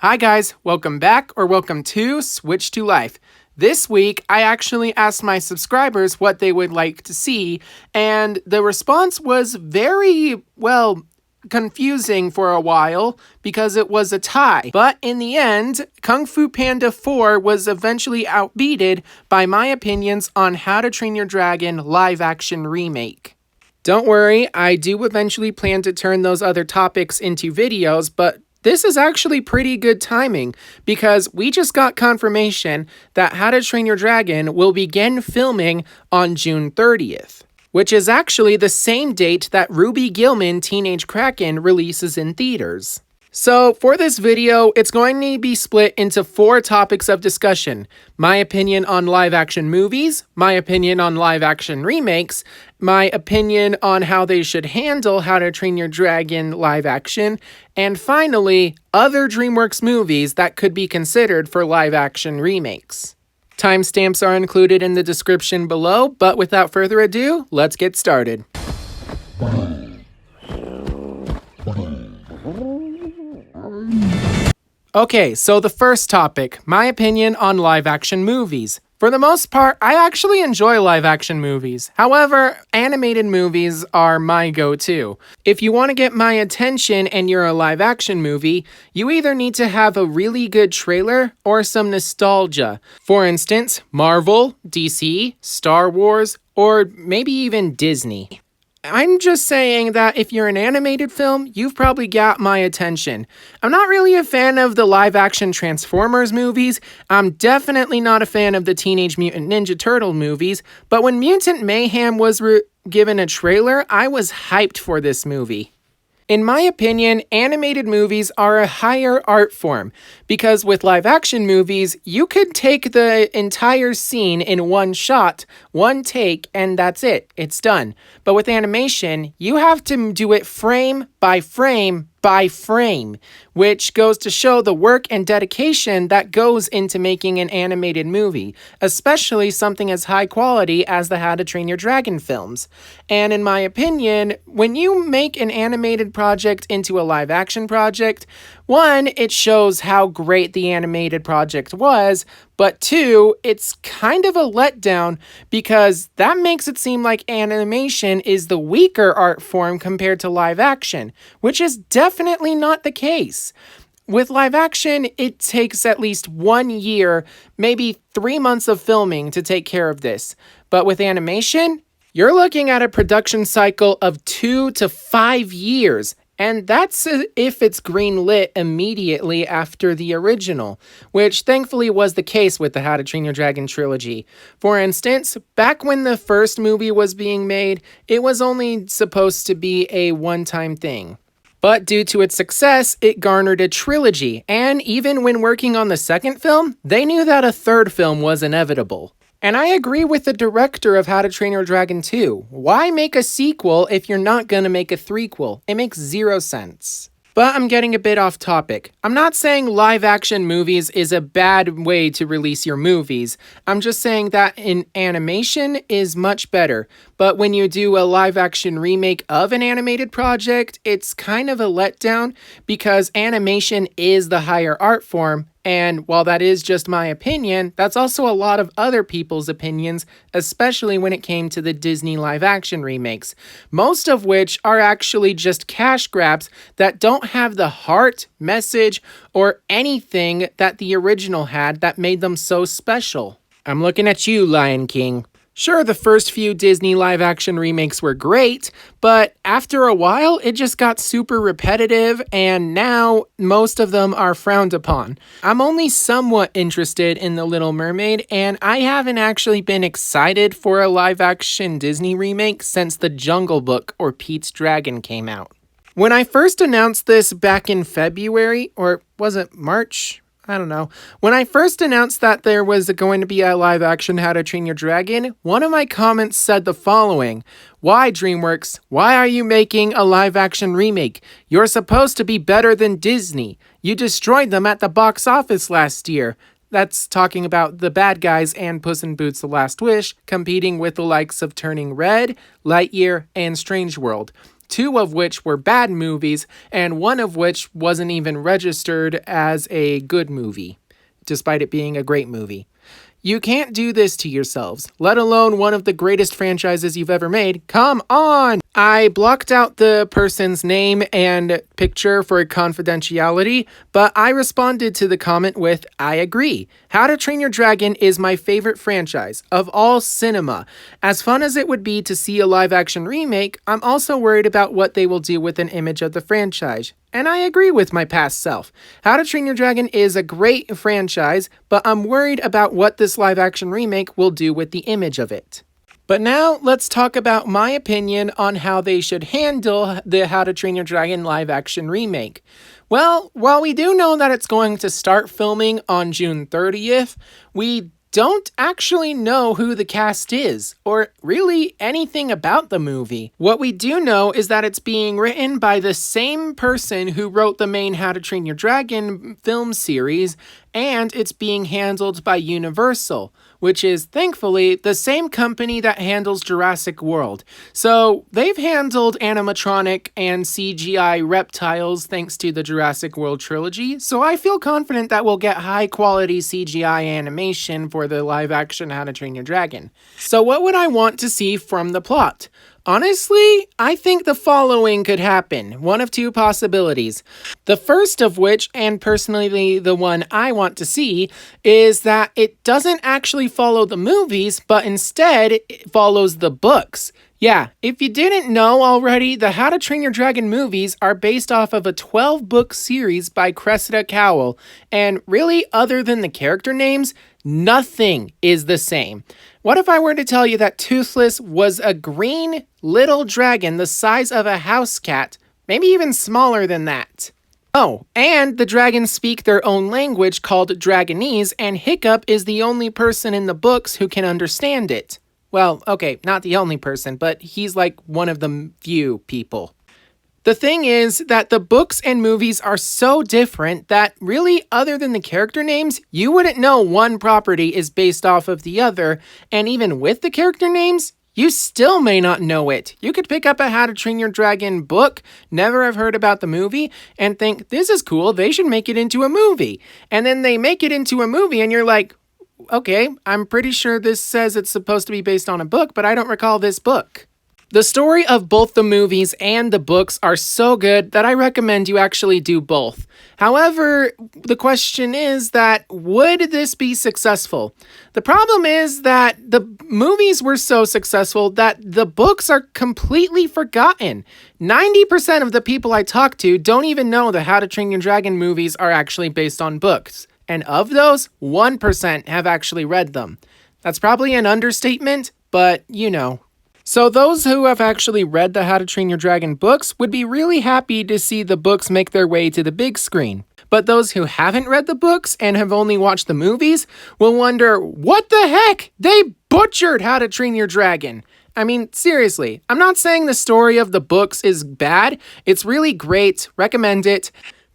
Hi guys, welcome back or welcome to Switch to Life. This week, I actually asked my subscribers what they would like to see, and the response was very, confusing for a while because it was a tie. But in the end, Kung Fu Panda 4 was eventually outbeated by my opinions on How to Train Your Dragon live-action remake. Don't worry, I do eventually plan to turn those other topics into videos, but this is actually pretty good timing because we just got confirmation that How to Train Your Dragon will begin filming on June 30th, which is actually the same date that Ruby Gillman Teenage Kraken releases in theaters. So for this video, it's going to be split into 4 topics of discussion: my opinion on live-action movies, my opinion on live-action remakes, my opinion on how they should handle How to Train Your Dragon live-action, and finally, other DreamWorks movies that could be considered for live-action remakes. Timestamps are included in the description below, but without further ado, let's get started. Okay, so the first topic, my opinion on live-action movies. For the most part, I actually enjoy live-action movies. However, animated movies are my go-to. If you want to get my attention and you're a live-action movie, you either need to have a really good trailer or some nostalgia. For instance, Marvel, DC, Star Wars, or maybe even Disney. I'm just saying that if you're an animated film, you've probably got my attention. I'm not really a fan of the live-action Transformers movies. I'm definitely not a fan of the Teenage Mutant Ninja Turtle movies, but when Mutant Mayhem was given a trailer, I was hyped for this movie. In my opinion, animated movies are a higher art form, because with live-action movies, you could take the entire scene in one shot, one take, and that's it. It's done. But with animation, you have to do it frame by frame by frame, which goes to show the work and dedication that goes into making an animated movie, especially something as high quality as the How to Train Your Dragon films. And in my opinion, when you make an animated project into a live-action project, 1, it shows how great the animated project was, but 2, it's kind of a letdown because that makes it seem like animation is the weaker art form compared to live action, which is definitely not the case. With live action, it takes at least 1 year, maybe 3 months of filming to take care of this. But with animation, you're looking at a production cycle of 2 to 5 years. And that's if it's greenlit immediately after the original, which thankfully was the case with the How to Train Your Dragon trilogy. For instance, back when the first movie was being made, it was only supposed to be a one-time thing. But due to its success, it garnered a trilogy, and even when working on the second film, they knew that a third film was inevitable. And I agree with the director of How to Train Your Dragon 2. Why make a sequel if you're not gonna make a threequel? It makes 0 sense. But I'm getting a bit off topic. I'm not saying live-action movies is a bad way to release your movies. I'm just saying that in animation is much better. But when you do a live-action remake of an animated project, it's kind of a letdown because animation is the higher art form. And while that is just my opinion, that's also a lot of other people's opinions, especially when it came to the Disney live-action remakes, most of which are actually just cash grabs that don't have the heart, message, or anything that the original had that made them so special. I'm looking at you, Lion King. Sure, the first few Disney live-action remakes were great, but after a while, it just got super repetitive, and now most of them are frowned upon. I'm only somewhat interested in The Little Mermaid, and I haven't actually been excited for a live-action Disney remake since The Jungle Book or Pete's Dragon came out. When I first announced this back in February, or was it March? I don't know. When I first announced that there was going to be a live-action How to Train Your Dragon, one of my comments said the following: "Why, DreamWorks? Why are you making a live-action remake? You're supposed to be better than Disney. You destroyed them at the box office last year." That's talking about The Bad Guys and Puss in Boots: The Last Wish competing with the likes of Turning Red, Lightyear, and Strange World. 2 of which were bad movies, and 1 of which wasn't even registered as a good movie, despite it being a great movie. You can't do this to yourselves, let alone one of the greatest franchises you've ever made. Come on! I blocked out the person's name and picture for confidentiality, but I responded to the comment with, I agree. How to Train Your Dragon is my favorite franchise of all cinema. As fun as it would be to see a live-action remake, I'm also worried about what they will do with an image of the franchise. And I agree with my past self. How to Train Your Dragon is a great franchise, but I'm worried about what this live-action remake will do with the image of it. But now, let's talk about my opinion on how they should handle the How to Train Your Dragon live-action remake. Well, while we do know that it's going to start filming on June 30th, we don't actually know who the cast is, or really anything about the movie. What we do know is that it's being written by the same person who wrote the main How to Train Your Dragon film series, and it's being handled by Universal, which is, thankfully, the same company that handles Jurassic World. So they've handled animatronic and CGI reptiles thanks to the Jurassic World trilogy, so I feel confident that we'll get high-quality CGI animation for the live-action How to Train Your Dragon. So what would I want to see from the plot? Honestly, I think the following could happen. One of 2 possibilities. The first of which, and personally the one I want to see, is that it doesn't actually follow the movies, but instead it follows the books. Yeah, if you didn't know already, the How to Train Your Dragon movies are based off of a 12-book series by Cressida Cowell, and really, other than the character names, nothing is the same. What if I were to tell you that Toothless was a green little dragon the size of a house cat, maybe even smaller than that? Oh, and the dragons speak their own language called Dragonese, and Hiccup is the only person in the books who can understand it. Well, okay, not the only person, but he's like one of the few people. The thing is that the books and movies are so different that really, other than the character names, you wouldn't know one property is based off of the other, and even with the character names, you still may not know it. You could pick up a How to Train Your Dragon book, never have heard about the movie, and think, this is cool, they should make it into a movie. And then they make it into a movie, and you're like, okay, I'm pretty sure this says it's supposed to be based on a book, but I don't recall this book. The story of both the movies and the books are so good that I recommend you actually do both. However, the question is that, would this be successful? The problem is that the movies were so successful that the books are completely forgotten. 90% of the people I talk to don't even know the How to Train Your Dragon movies are actually based on books. And of those, 1% have actually read them. That's probably an understatement, but you know. So those who have actually read the How to Train Your Dragon books would be really happy to see the books make their way to the big screen. But those who haven't read the books and have only watched the movies will wonder, what the heck? They butchered How to Train Your Dragon. I mean, seriously, I'm not saying the story of the books is bad. It's really great. Recommend it.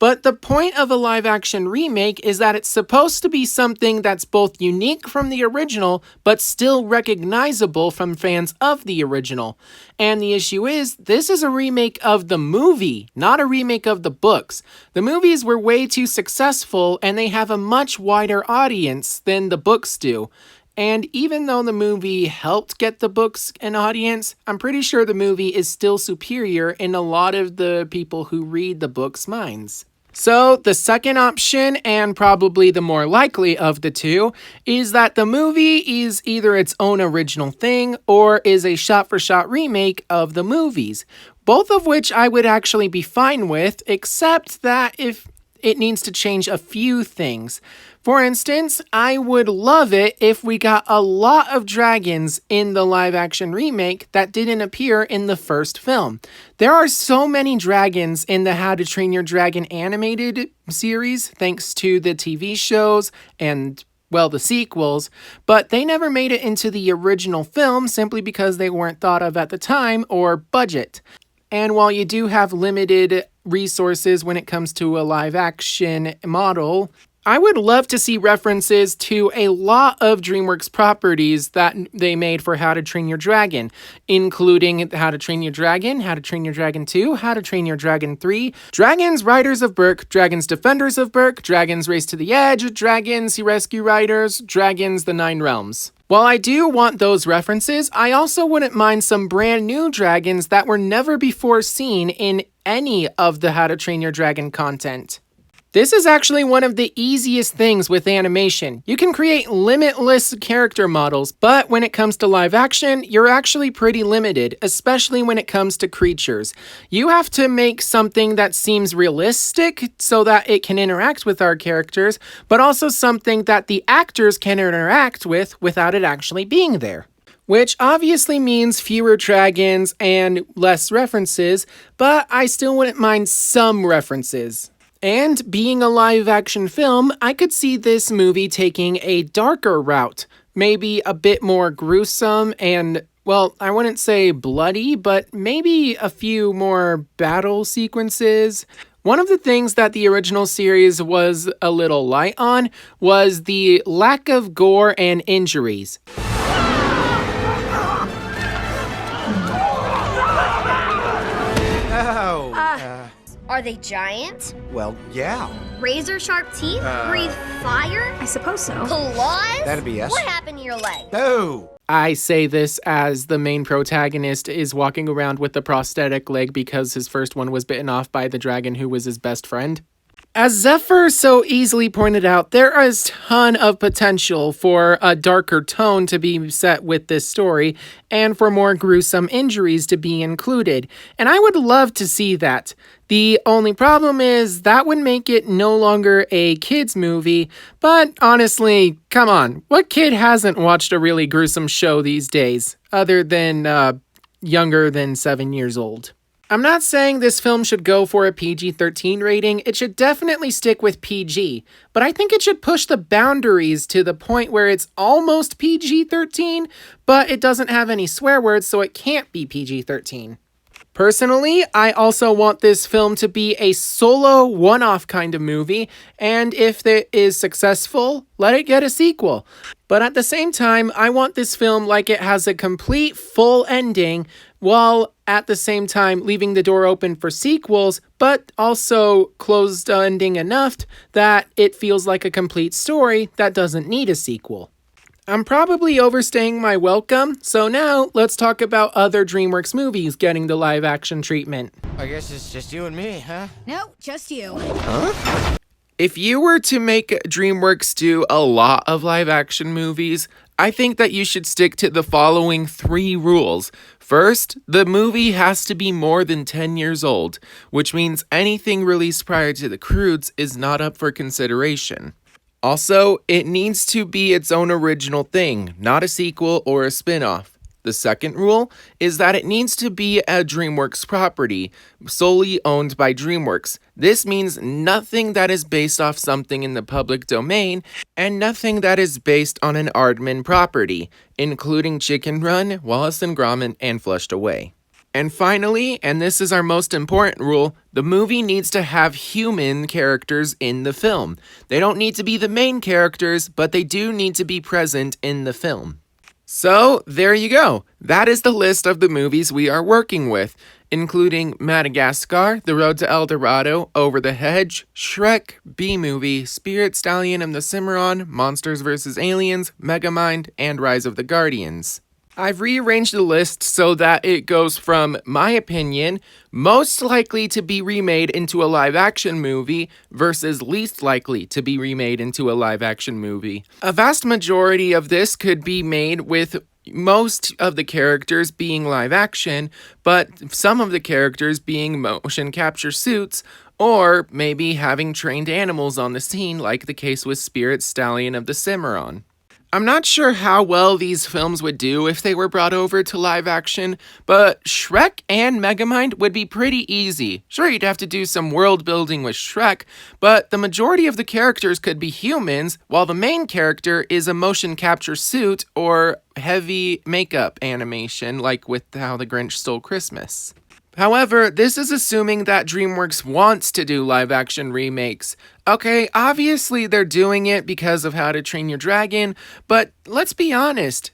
But the point of a live-action remake is that it's supposed to be something that's both unique from the original, but still recognizable from fans of the original. And the issue is, this is a remake of the movie, not a remake of the books. The movies were way too successful, and they have a much wider audience than the books do. And even though the movie helped get the books an audience, I'm pretty sure the movie is still superior in a lot of the people who read the books' minds. So the second option, and probably the more likely of the two, is that the movie is either its own original thing or is a shot-for-shot remake of the movies, both of which I would actually be fine with, except that if it needs to change a few things. For instance, I would love it if we got a lot of dragons in the live-action remake that didn't appear in the first film. There are so many dragons in the How to Train Your Dragon animated series, thanks to the TV shows and, well, the sequels, but they never made it into the original film simply because they weren't thought of at the time or budget. And while you do have limited resources when it comes to a live-action model, I would love to see references to a lot of DreamWorks properties that they made for How to Train Your Dragon, including How to Train Your Dragon, How to Train Your Dragon 2, How to Train Your Dragon 3, Dragons Riders of Berk, Dragons Defenders of Berk, Dragons Race to the Edge, Dragons Rescue Riders, Dragons The Nine Realms. While I do want those references, I also wouldn't mind some brand new dragons that were never before seen in any of the How to Train Your Dragon content. This is actually one of the easiest things with animation. You can create limitless character models, but when it comes to live action, you're actually pretty limited, especially when it comes to creatures. You have to make something that seems realistic so that it can interact with our characters, but also something that the actors can interact with without it actually being there. Which obviously means fewer dragons and less references, but I still wouldn't mind some references. And being a live-action film, I could see this movie taking a darker route, maybe a bit more gruesome and, well, I wouldn't say bloody, but maybe a few more battle sequences. One of the things that the original series was a little light on was the lack of gore and injuries. Are they giant? Well, yeah. Razor sharp teeth? Breathe fire? I suppose so. Claws? That'd be yes. What happened to your leg? No. I say this as the main protagonist is walking around with a prosthetic leg because his first one was bitten off by the dragon who was his best friend. As Zephyr so easily pointed out, there is a ton of potential for a darker tone to be set with this story and for more gruesome injuries to be included, and I would love to see that. The only problem is that would make it no longer a kids movie, but honestly, come on, what kid hasn't watched a really gruesome show these days, other than younger than 7 years old? I'm not saying this film should go for a PG-13 rating, it should definitely stick with PG, but I think it should push the boundaries to the point where it's almost PG-13, but it doesn't have any swear words, so it can't be PG-13. Personally, I also want this film to be a solo, one-off kind of movie, and if it is successful, let it get a sequel. But at the same time, I want this film like it has a complete, full ending, while at the same time leaving the door open for sequels, but also closed ending enough that it feels like a complete story that doesn't need a sequel. I'm probably overstaying my welcome, so now let's talk about other DreamWorks movies getting the live-action treatment. I guess it's just you and me, huh? No, just you. Huh? If you were to make DreamWorks do a lot of live-action movies, I think that you should stick to the following 3 rules. First, the movie has to be more than 10 years old, which means anything released prior to the Croods is not up for consideration. Also, it needs to be its own original thing, not a sequel or a spin-off. The second rule is that it needs to be a DreamWorks property, solely owned by DreamWorks. This means nothing that is based off something in the public domain, and nothing that is based on an Aardman property, including Chicken Run, Wallace and Gromit, and Flushed Away. And finally, and this is our most important rule, the movie needs to have human characters in the film. They don't need to be the main characters, but they do need to be present in the film. So, there you go. That is the list of the movies we are working with, including Madagascar, The Road to El Dorado, Over the Hedge, Shrek, B-Movie, Spirit Stallion and the Cimarron, Monsters vs. Aliens, Megamind, and Rise of the Guardians. I've rearranged the list so that it goes from my opinion, most likely to be remade into a live-action movie versus least likely to be remade into a live-action movie. A vast majority of this could be made with most of the characters being live-action, but some of the characters being motion capture suits, or maybe having trained animals on the scene like the case with Spirit Stallion of the Cimarron. I'm not sure how well these films would do if they were brought over to live action, but Shrek and Megamind would be pretty easy. Sure, you'd have to do some world building with Shrek, but the majority of the characters could be humans, while the main character is a motion capture suit or heavy makeup animation, like with How the Grinch Stole Christmas. However, this is assuming that DreamWorks wants to do live-action remakes. Okay, obviously they're doing it because of How to Train Your Dragon, but let's be honest.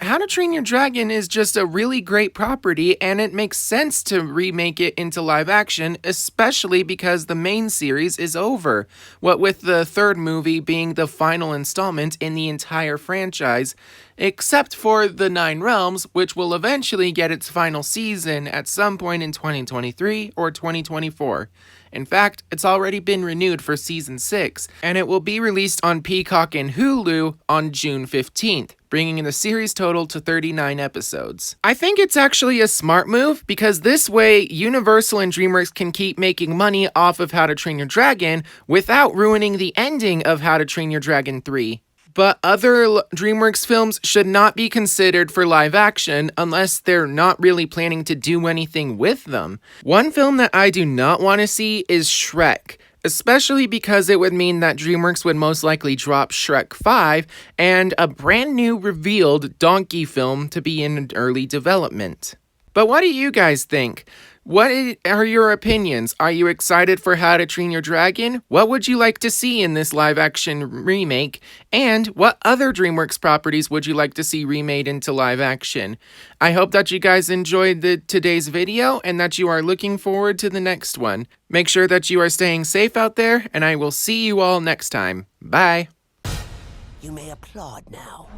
How to Train Your Dragon is just a really great property, and it makes sense to remake it into live action, especially because the main series is over. What with the third movie being the final installment in the entire franchise, except for The Nine Realms, which will eventually get its final season at some point in 2023 or 2024. In fact, it's already been renewed for Season 6, and it will be released on Peacock and Hulu on June 15th, bringing the series total to 39 episodes. I think it's actually a smart move, because this way, Universal and DreamWorks can keep making money off of How to Train Your Dragon without ruining the ending of How to Train Your Dragon 3. But other DreamWorks films should not be considered for live action unless they're not really planning to do anything with them. One film that I do not want to see is Shrek, especially because it would mean that DreamWorks would most likely drop Shrek 5 and a brand new revealed Donkey film to be in early development. But what do you guys think? What are your opinions? Are you excited for How to Train Your Dragon? What would you like to see in this live-action remake? And what other DreamWorks properties would you like to see remade into live action? I hope that you guys enjoyed today's video and that you are looking forward to the next one. Make sure that you are staying safe out there, and I will see you all next time. Bye! You may applaud now.